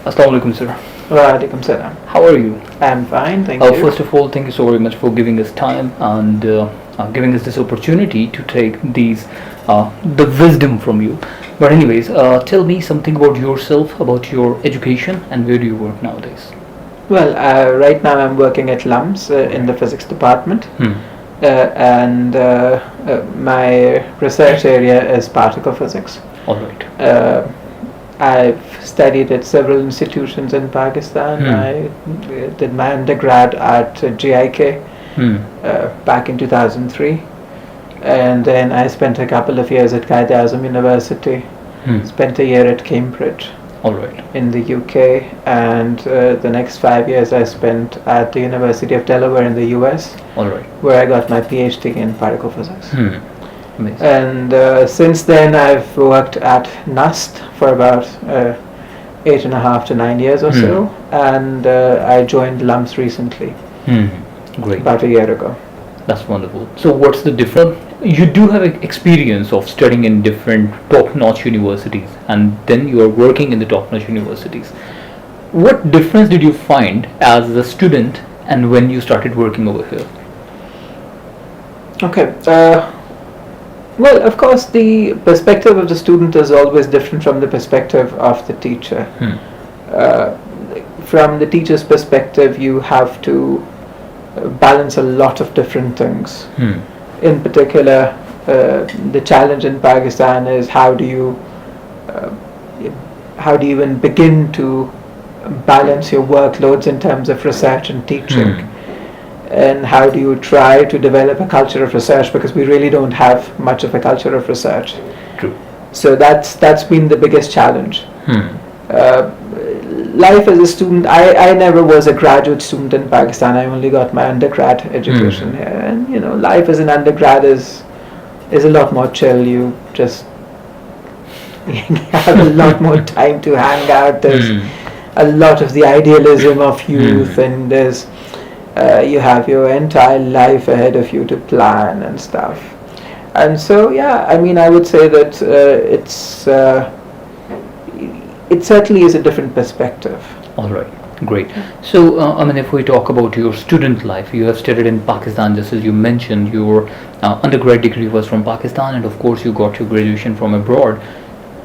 Assalamu alaikum, sir. Walaikum salam. How are you? I'm fine, thank you. First of all, thank you so very much for giving us time and giving us this opportunity to take the wisdom from you. But anyways, tell me something about yourself, about your education, and where do you work nowadays? Well, right now I'm working at LUMS in the physics department, and my research area is particle physics. All right. I've studied at several institutions in Pakistan. I did my undergrad at GIK back in 2003, and then I spent a couple of years at Qaeda-e-Azam University. Spent a year at Cambridge. All right. In the UK, and the next 5 years I spent at the University of Delaware in the US. All right. Where I got my PhD in particle physics. Amazing. And since then I've worked at NUST for about 8.5 to 9 years or so, and I joined LUMS recently. Great. About a year ago. That's wonderful. So what's the difference? You do have experience of studying in different top-notch universities, and then you are working in the top-notch universities. What difference did you find as a student and when you started working over here? Okay. Well, of course, the perspective of the student is always different from the perspective of the teacher. From the teacher's perspective, you have to balance a lot of different things. In particular, the challenge in Pakistan is how do you even begin to balance your workloads in terms of research and teaching, and how do you try to develop a culture of research, because we really don't have much of a culture of research. True. So that's been the biggest challenge. Life as a student, I never was a graduate student in Pakistan. I only got my undergrad education here, and life as an undergrad is a lot more chill. You just have a lot more time to hang out. There's a lot of the idealism of youth, and there's you have your entire life ahead of you to plan and stuff. And so I would say that it certainly is a different perspective. All right, great. So, if we talk about your student life, you have studied in Pakistan, just as you mentioned, your undergrad degree was from Pakistan, and of course you got your graduation from abroad.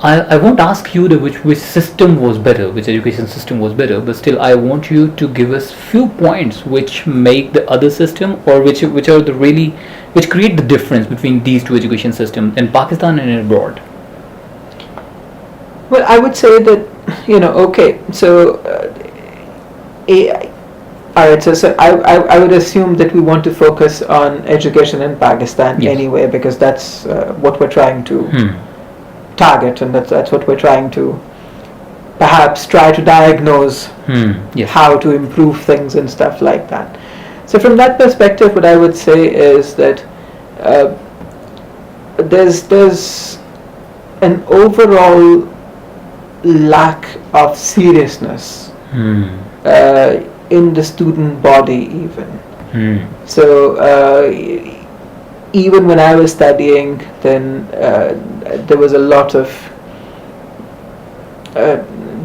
I won't ask you which system was better, which education system was better, but still I want you to give us few points which make the other system, or which create the difference between these two education systems in Pakistan and abroad. Well, I would say that, okay, so alright, so I would assume that we want to focus on education in Pakistan anyway, because that's what we're trying to target, and that's what we're trying to perhaps try to diagnose how to improve things and stuff like that. So from that perspective, what I would say is that there's an overall lack of seriousness in the student body even. So even when I was studying, then there was a lot of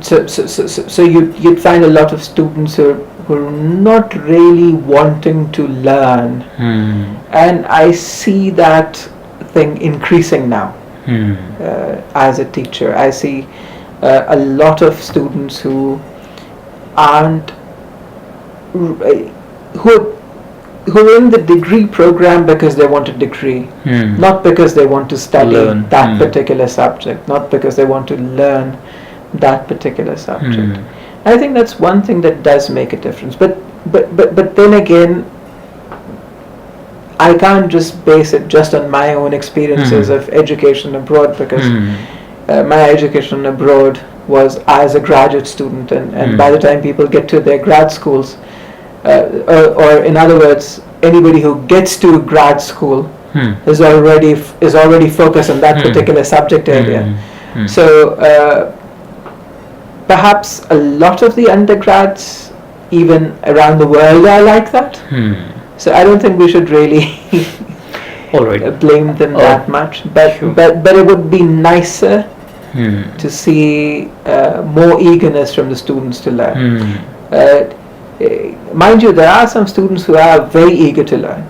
so you'd find a lot of students who were not really wanting to learn, and I see that thing increasing now. As a teacher, I see a lot of students who aren't who are in the degree program because they want a degree, not because they want to study that particular subject, not because they want to learn that particular subject. I think that's one thing that does make a difference. But then again, I can't just base it just on my own experiences of education abroad, because my education abroad was as a graduate student, and by the time people get to their grad schools, or in other words, anybody who gets to grad school is already focused on that particular subject area. So perhaps a lot of the undergrads, even around the world, are like that. So I don't think we should really blame them that much. But it would be nicer to see more eagerness from the students to learn. Mind you, there are some students who are very eager to learn.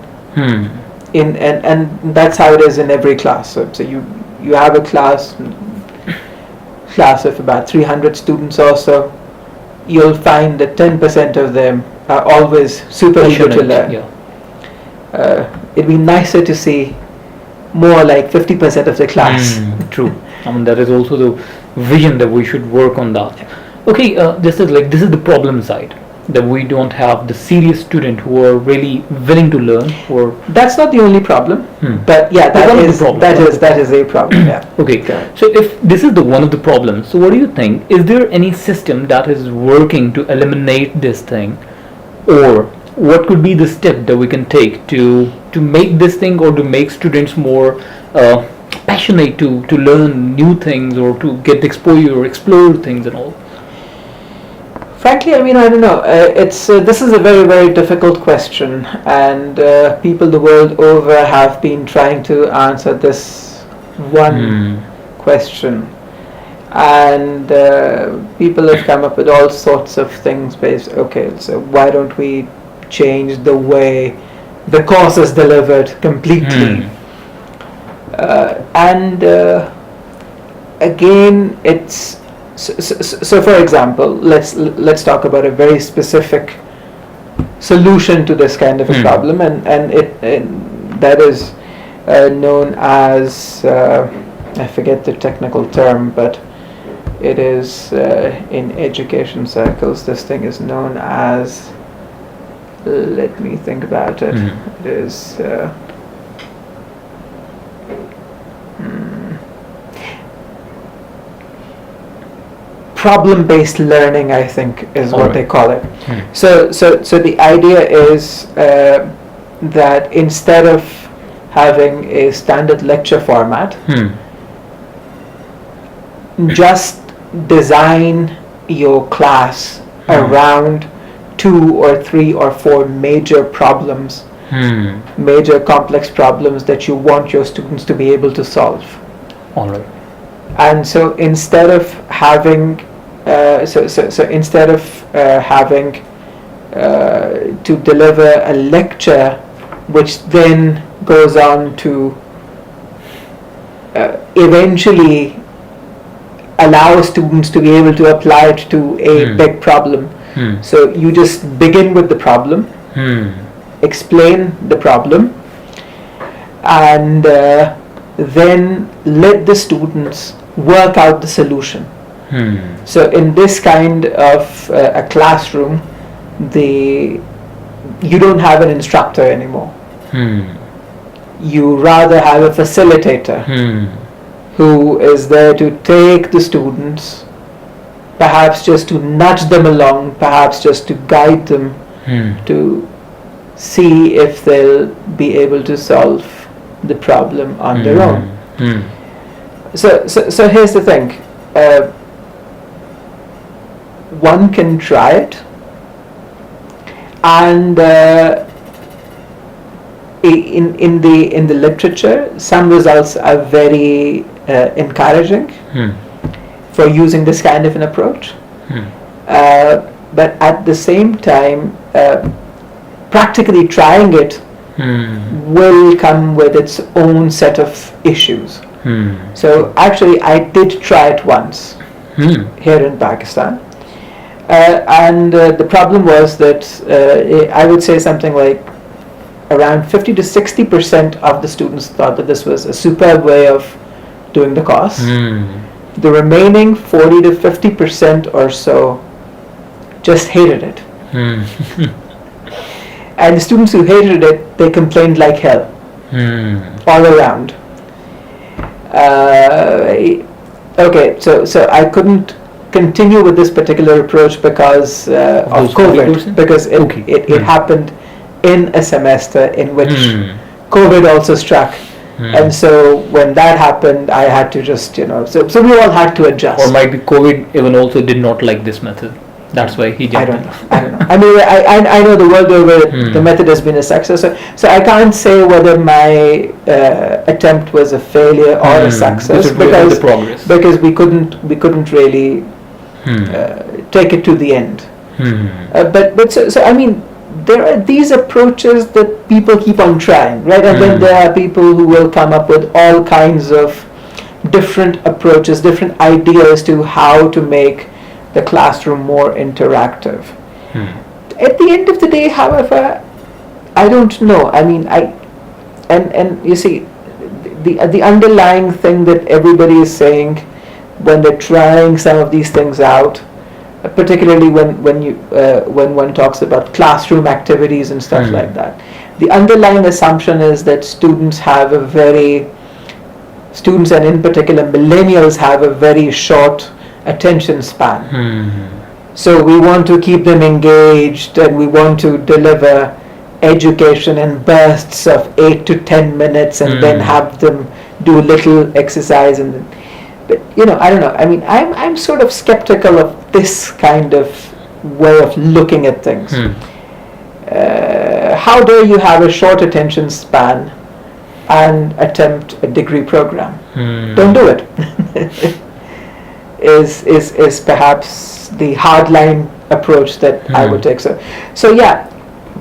And that's how it is in every class. So you have a class of about 300 students or so. You'll find that 10% of them are always super eager to learn. It'd be nicer to see more like 50% of the class. True. I mean, that is also the vision that we should work on that. Okay, this is the problem side, that we don't have the serious student who are really willing to learn. Or that's not the only problem, but yeah, that is a problem. Yeah. Okay. So if this is the one of the problems, so what do you think? Is there any system that is working to eliminate this thing, or what could be the step that we can take to make this thing, or to make students more passionate to learn new things, or to get exposure or explore things and all? Frankly, I mean, I don't know. This is a very, very difficult question, and people the world over have been trying to answer this one question, and people have come up with all sorts of things based. Okay, so why don't we change the way the course is delivered completely? And again, it's so. For example, let's talk about a very specific solution to this kind of a problem, and that is known as I forget the technical term, but it is in education circles. This thing is known as. Let me think about it. It is. Problem-based learning, I think, is what they call it. So the idea is that instead of having a standard lecture format, just design your class around 2 or 3 or 4 major problems, major complex problems that you want your students to be able to solve. All right. And so instead of having having to deliver a lecture which then goes on to eventually allow students to be able to apply it to a big problem. So you just begin with the problem, explain the problem, and then let the students work out the solution. So in this kind of a classroom, you don't have an instructor anymore. You rather have a facilitator who is there to take the students, perhaps just to nudge them along, perhaps just to guide them to see if they'll be able to solve the problem on their own. So here's the thing. One can try it, and in the literature, some results are very encouraging for using this kind of an approach. But at the same time, practically trying it will come with its own set of issues. So actually, I did try it once here in Pakistan. And the problem was that I would say something like around 50 to 60% of the students thought that this was a superb way of doing the course. The remaining 40 to 50% or so just hated it. And the students who hated it, they complained like hell all around. Okay, so I couldn't continue with this particular approach because of COVID, because it happened in a semester in which COVID also struck. And so when that happened, I had to just, so we all had to adjust. Or might be COVID even also did not like this method. That's why he I jumped don't in. know. I don't know. I mean, I know the world over the method has been a success. So I can't say whether my attempt was a failure or a success because we couldn't really take it to the end. But so I mean, there are these approaches that people keep on trying, right? And then there are people who will come up with all kinds of different approaches, different ideas to how to make the classroom more interactive. At the end of the day, however, I don't know. I mean, and you see, the underlying thing that everybody is saying when they're trying some of these things out, particularly when one talks about classroom activities and stuff like that, the underlying assumption is that students and in particular millennials have a very short attention span. So we want to keep them engaged and we want to deliver education in bursts of 8 to 10 minutes and then have them do little exercise but I don't know. I mean, I'm sort of skeptical of this kind of way of looking at things. How dare you have a short attention span and attempt a degree program? Don't do it. is perhaps the hardline approach that I would take. So yeah,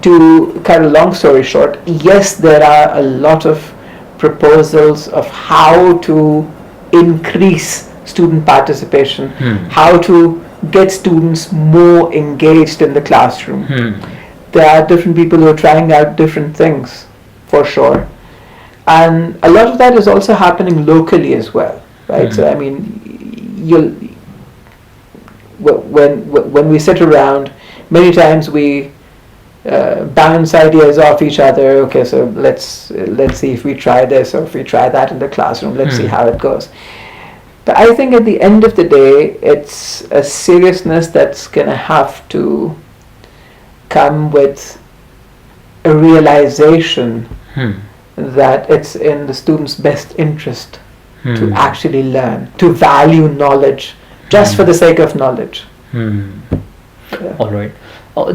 to cut a long story short, yes, there are a lot of proposals of how to increase student participation, how to get students more engaged in the classroom. There are different people who are trying out different things, for sure. And a lot of that is also happening locally as well, right? So I mean, when we sit around, many times we bounce ideas off each other. Okay, so let's see if we try this or if we try that in the classroom. Let's see how it goes. But I think at the end of the day, it's a seriousness that's going to have to come with a realization that it's in the student's best interest to actually learn, to value knowledge just for the sake of knowledge. All right.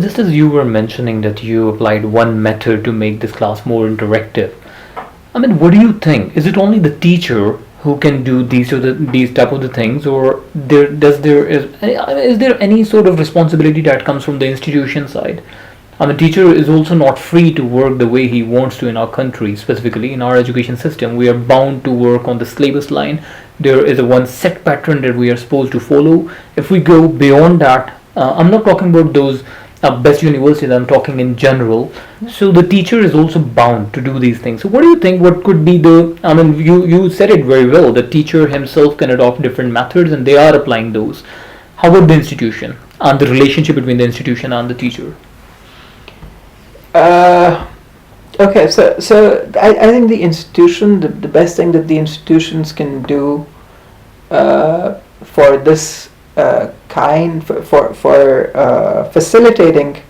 Just as you were mentioning that you applied one method to make this class more interactive, I mean, what do you think? Is it only the teacher who can do these type of the things, or is there any sort of responsibility that comes from the institution side? I mean, teacher is also not free to work the way he wants to in our country, specifically in our education system. We are bound to work on the syllabus line. There is a one set pattern that we are supposed to follow. If we go beyond that, I'm not talking about those best universities, I'm talking in general. So the teacher is also bound to do these things. So what do you think, what could be I mean, you said it very well, the teacher himself can adopt different methods and they are applying those. How about the institution and the relationship between the institution and the teacher? Okay, so I think the institution, the best thing that the institutions can do for this for facilitating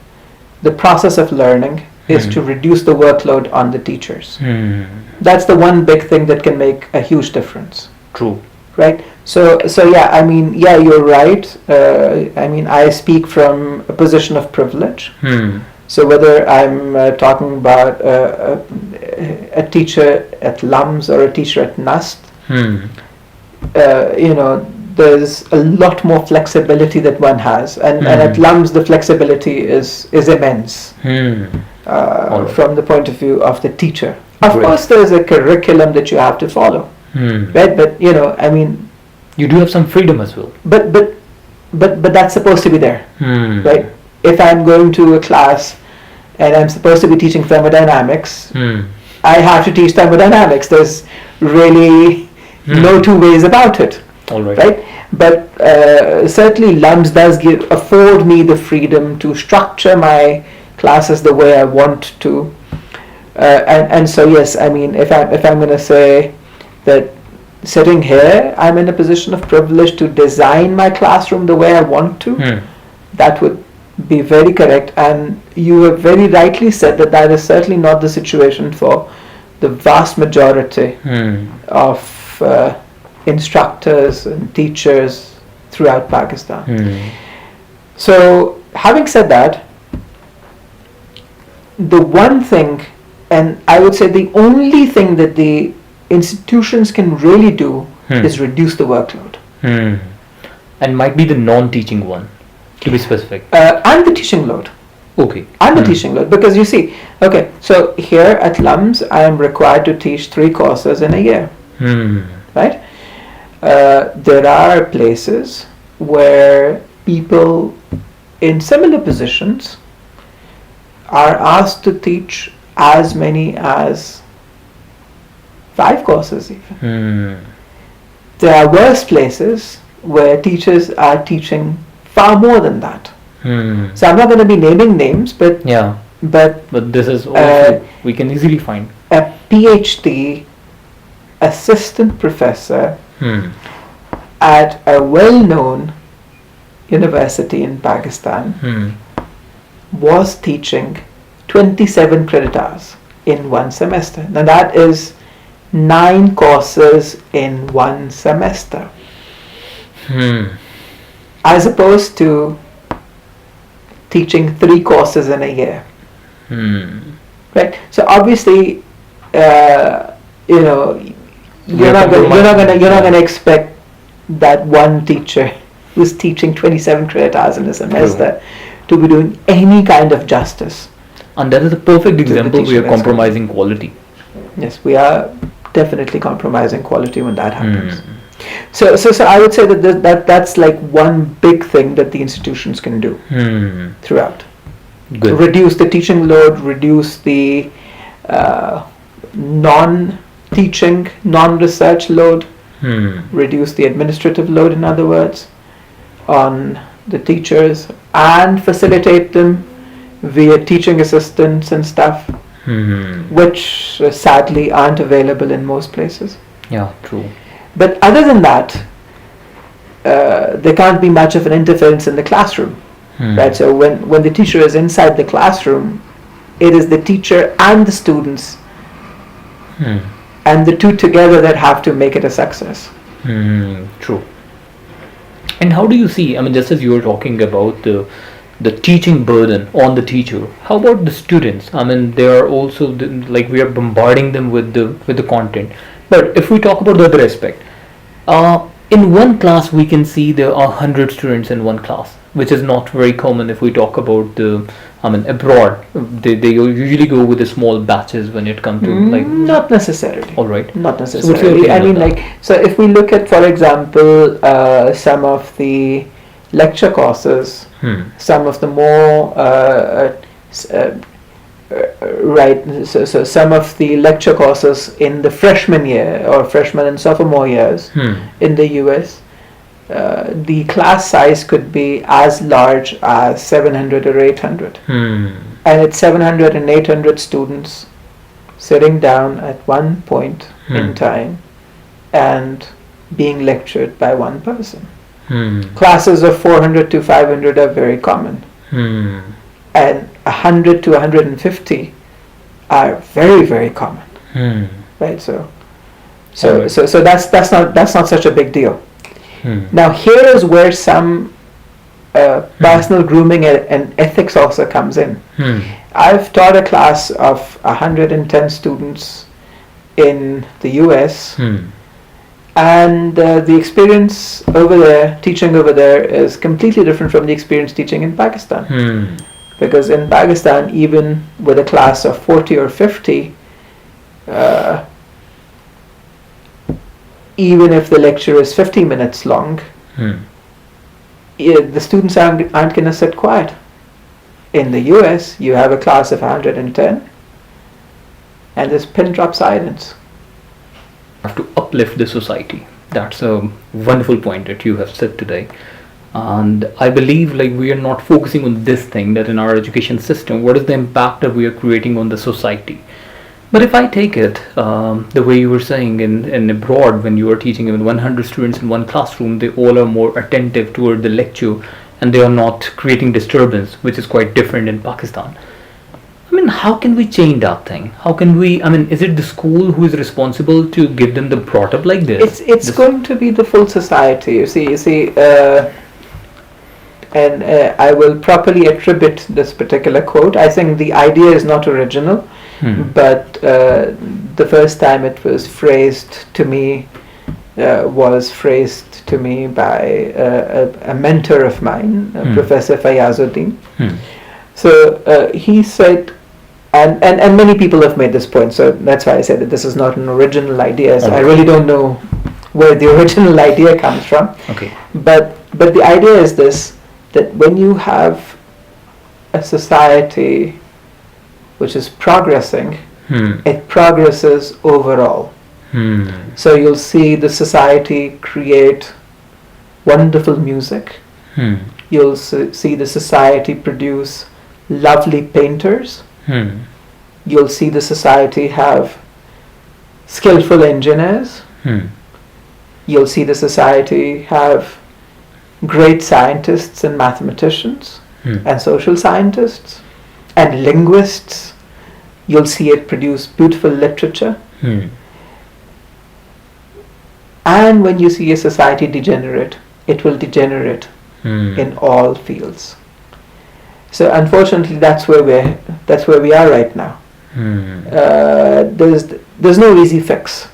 the process of learning is to reduce the workload on the teachers. That's the one big thing that can make a huge difference. True. Right? So yeah, I mean, yeah, you're right. I mean, I speak from a position of privilege. So whether I'm talking about a teacher at LUMS or a teacher at NUST, there's a lot more flexibility that one has, and at LUMS the flexibility is immense from the point of view of the teacher. Of course, there's a curriculum that you have to follow, right? But I mean, you do have some freedom as well. But that's supposed to be there, right? If I'm going to a class and I'm supposed to be teaching thermodynamics, I have to teach thermodynamics. There's really no two ways about it. All right. Right? But certainly LUMS does afford me the freedom to structure my classes the way I want to. And so yes, I mean, if I'm going to say that sitting here, I'm in a position of privilege to design my classroom the way I want to, that would be very correct. And you have very rightly said that is certainly not the situation for the vast majority of instructors and teachers throughout Pakistan. So, having said that, the one thing, and I would say the only thing that the institutions can really do is reduce the workload. And might be the non-teaching one, to be specific. And the teaching load. Okay. And the teaching load. Because you see, okay, so here at LUMS, I am required to teach 3 courses in a year. Right? There are places where people in similar positions are asked to teach as many as 5 courses even. There are worse places where teachers are teaching far more than that. So I'm not going to be naming names, but this is also we can easily find a PhD assistant professor at a well-known university in Pakistan was teaching 27 credit hours in one semester. Now that is 9 courses in one semester. As opposed to teaching 3 courses in a year. Right? So obviously, you're not going to expect that one teacher who's teaching 27 credit hours in a semester to be doing any kind of justice. And that is a perfect example we are compromising quality. Yes, we are definitely compromising quality when that happens. So I would say that's like one big thing that the institutions can do throughout. Good. Reduce the teaching load, reduce the non-teaching, non-research load, reduce the administrative load, in other words, on the teachers, and facilitate them via teaching assistants and stuff, which sadly aren't available in most places. Yeah, true. But other than that, there can't be much of an interference in the classroom, right? So when the teacher is inside the classroom, it is the teacher and the students and the two together that have to make it a success. True. And how do you see, I mean, just as you were talking about the teaching burden on the teacher, how about the students? I mean, they are also, like, we are bombarding them with the content. But if we talk about the other aspect, in one class we can see there are 100 students in one class, which is not very common if we talk about abroad. They usually go with the small batches when it comes to not necessarily. All right. Not necessarily. I mean, so if we look at, for example, some of the lecture courses, some of the more so some of the lecture courses in the freshman year or freshman and sophomore years in the US, the class size could be as large as 700 or 800. And it's 700 and 800 students sitting down at one point in time and being lectured by one person. Classes of 400 to 500 are very common. And 100 to 150 are very, very common. Right? So that's not such a big deal. Now here is where some personal grooming and ethics also comes in. I've taught a class of 110 students in the US, and the experience over there, teaching over there, is completely different from the experience teaching in Pakistan. Because in Pakistan, even with a class of 40 or 50, even if the lecture is 50 minutes long, the students aren't going to sit quiet. In the US, you have a class of 110 and there's pin drop silence. Have to uplift the society. That's a wonderful point that you have said today. And I believe, like, we are not focusing on this thing, that in our education system, what is the impact that we are creating on the society. But if I take it the way you were saying in abroad, when you are teaching even 100 students in one classroom, they all are more attentive toward the lecture and they are not creating disturbance, which is quite different in Pakistan. I mean, how can we change that thing? How can we, I mean, is it the school who is responsible to give them the brought up like this? It's going to be the full society. You see, and I will properly attribute this particular quote. I think the idea is not original, but the first time it was phrased to me by a mentor of mine, Professor Fayazuddin. So he said, and many people have made this point, so that's why I said that this is not an original idea. So I really don't know where the original idea comes from. Okay. But the idea is this, that when you have a society which is progressing, it progresses overall. So you'll see the society create wonderful music. You'll see the society produce lovely painters. You'll see the society have skillful engineers. You'll see the society have great scientists and mathematicians and social scientists and linguists. You'll see it produce beautiful literature. And when you see a society degenerate, it will degenerate in all fields. So unfortunately, that's where we are right now. There's no easy fix.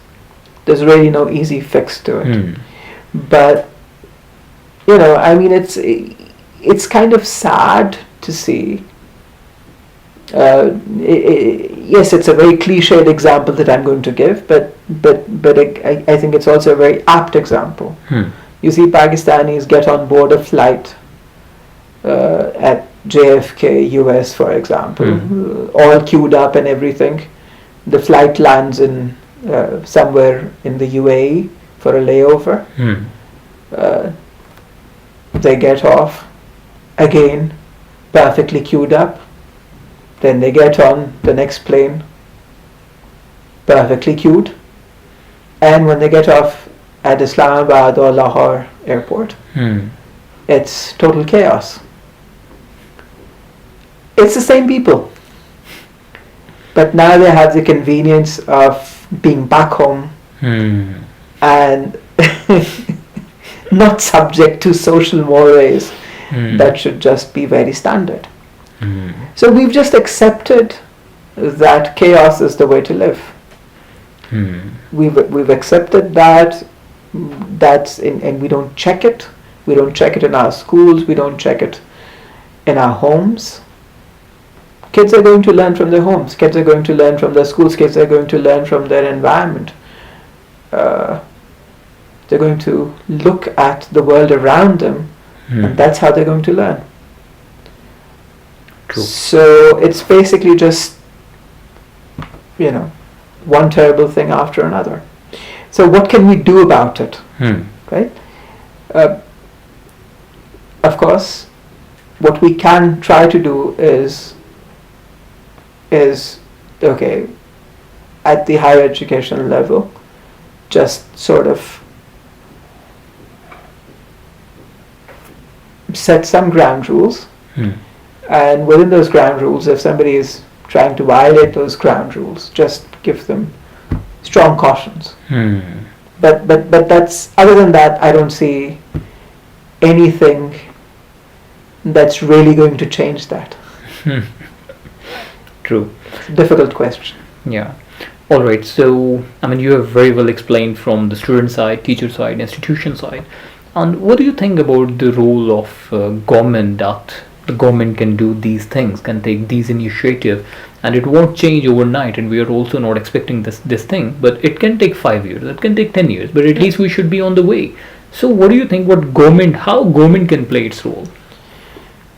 There's really no easy fix to it. But I mean, it's kind of sad to see. Yes, it's a very cliched example that I'm going to give, but I think it's also a very apt example. You see Pakistanis get on board a flight at JFK, US, for example, all queued up and everything. The flight lands in somewhere in the UAE for a layover. They get off, again, perfectly queued up. Then they get on the next plane, perfectly queued. And when they get off at Islamabad or Lahore airport, it's total chaos. It's the same people, but now they have the convenience of being back home and not subject to social mores that should just be very standard. So we've just accepted that chaos is the way to live. We've accepted that. And we don't check it. We don't check it in our schools. We don't check it in our homes. Kids are going to learn from their homes. Kids are going to learn from their schools. Kids are going to learn from their environment. They're going to look at the world around them, and that's how they're going to learn. True. So it's basically just, one terrible thing after another. So what can we do about it? Right? Of course, what we can try to do is okay, at the higher education level, just sort of set some ground rules. And within those ground rules, if somebody is trying to violate those ground rules, just give them strong cautions. But that's, other than that, I don't see anything that's really going to change that. True. It's a difficult question. Yeah. All right. So, I mean, you have very well explained from the student side, teacher side, institution side. And what do you think about the role of government, that the government can do these things, can take these initiatives, and it won't change overnight, and we are also not expecting this thing, but it can take 5 years, it can take 10 years, but at least we should be on the way. So what do you think, how government can play its role?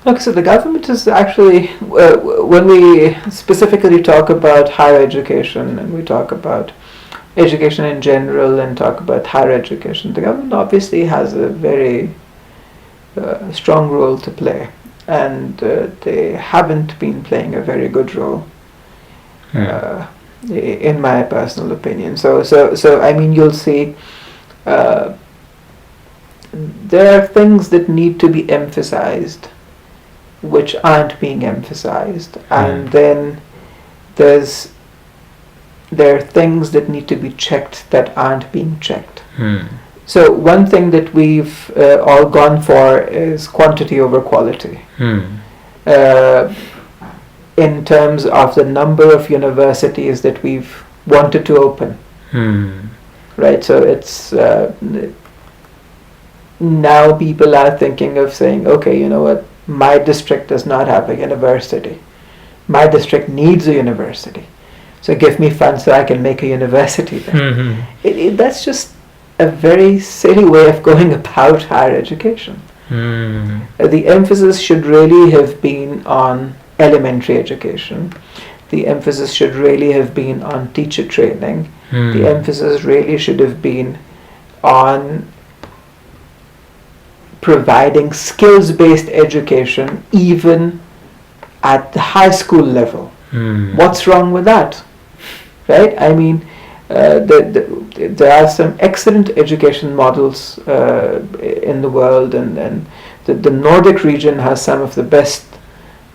Okay, so the government is actually, when we specifically talk about higher education, and we talk about education in general and talk about higher education, the government obviously has a very strong role to play. And they haven't been playing a very good role, in my personal opinion. So I mean, you'll see there are things that need to be emphasized, which aren't being emphasized, and then there are things that need to be checked that aren't being checked. So one thing that we've all gone for is quantity over quality. Uh, in terms of the number of universities that we've wanted to open. Right, so it's now people are thinking of saying, okay, you know what, my district does not have a university. My district needs a university. So give me funds so I can make a university there. That's just a very silly way of going about higher education. The emphasis should really have been on elementary education. The emphasis should really have been on teacher training. The emphasis really should have been on providing skills-based education even at the high school level. What's wrong with that? Right? I mean, there are some excellent education models in the world, and the Nordic region has some of the best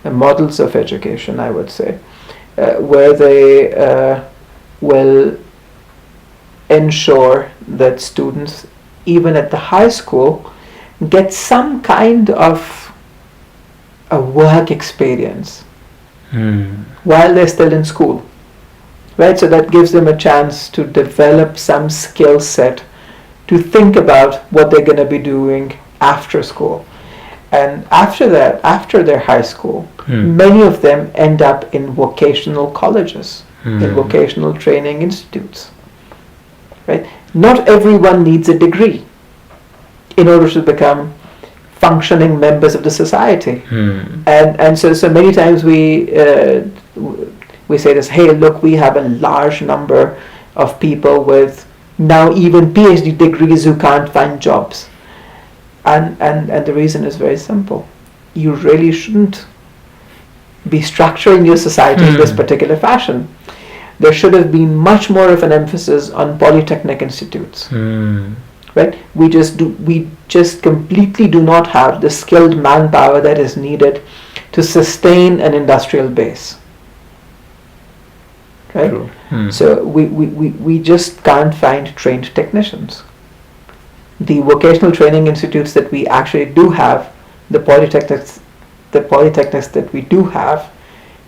models of education, I would say, where they will ensure that students, even at the high school, get some kind of a work experience while they're still in school. Right, so that gives them a chance to develop some skill set to think about what they're going to be doing after school. And after that, after their high school, many of them end up in vocational colleges, in vocational training institutes. Right? Not everyone needs a degree in order to become functioning members of the society. And so many times we say this, hey, look, we have a large number of people with now even PhD degrees who can't find jobs. And the reason is very simple. You really shouldn't be structuring your society in this particular fashion. There should have been much more of an emphasis on polytechnic institutes. Right? We just completely do not have the skilled manpower that is needed to sustain an industrial base. Right? So we just can't find trained technicians. The vocational training institutes that we actually do have, the polytechnics that we do have,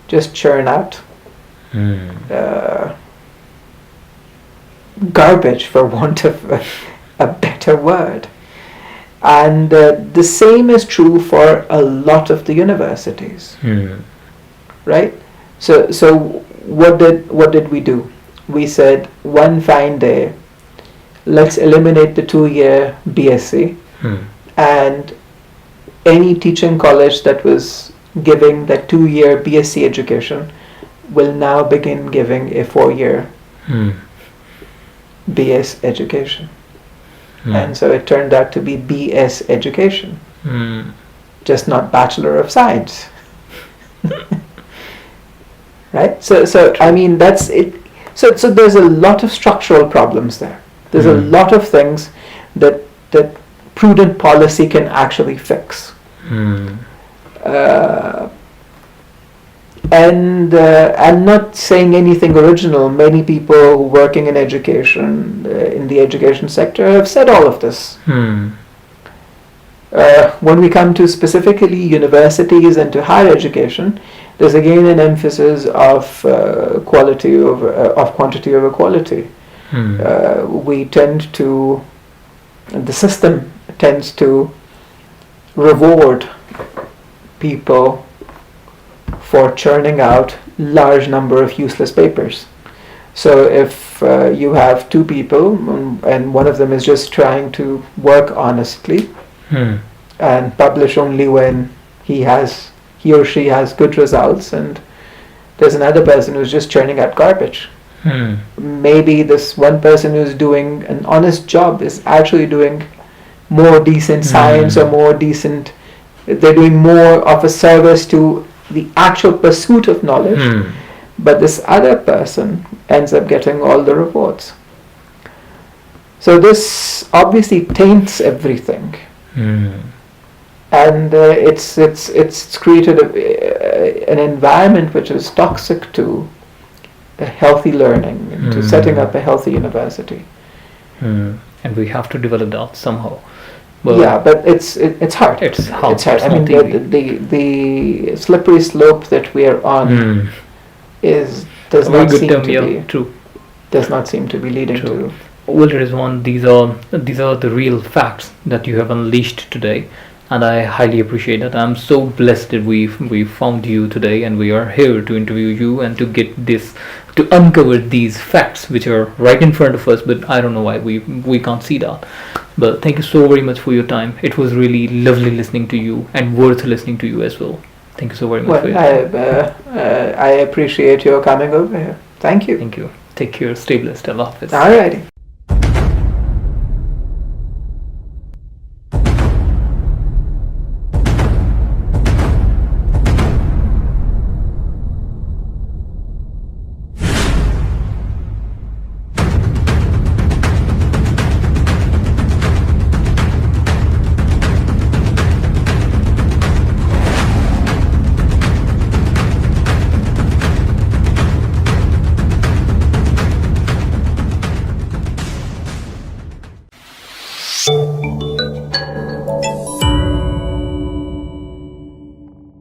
just churn out garbage, for want of a better word. And the same is true for a lot of the universities. Right? So what did we do? We said, one fine day, let's eliminate the 2-year BSc, and any teaching college that was giving that 2-year BSc education will now begin giving a 4-year BS education. And so it turned out to be BS education, just not Bachelor of Science. Right? So I mean, that's it. So there's a lot of structural problems there. There's a lot of things that prudent policy can actually fix. And I'm not saying anything original. Many people working in education, in the education sector, have said all of this. When we come to specifically universities and to higher education, there's again an emphasis of quantity over quality. The system tends to reward people for churning out large number of useless papers. So if you have 2 people and one of them is just trying to work honestly and publish only when he or she has good results, and there's another person who's just churning out garbage. Maybe this one person who's doing an honest job is actually doing more decent science, or they're doing more of a service to the actual pursuit of knowledge, but this other person ends up getting all the rewards. So this obviously taints everything. And it's created an environment which is toxic to a healthy learning, and to setting up a healthy university. and we have to develop that somehow. But yeah, but it's hard. it's hard. It's hard. It's I mean, not easy. the slippery slope that we are on Hmm. does A very not good seem term, to yeah. be True. does not seem to be leading True. to. Well, Rizwan, these are the real facts that you have unleashed today, and I highly appreciate that. I'm so blessed that we found you today, and we are here to interview you and to get this, to uncover these facts which are right in front of us. But I don't know why we can't see that. But thank you so very much for your time. It was really lovely listening to you and worth listening to you as well. Thank you so very much for Well, your time. I appreciate your coming over here. Thank you. Thank you. Take care. Stay blessed. Allah Hafiz. Alrighty.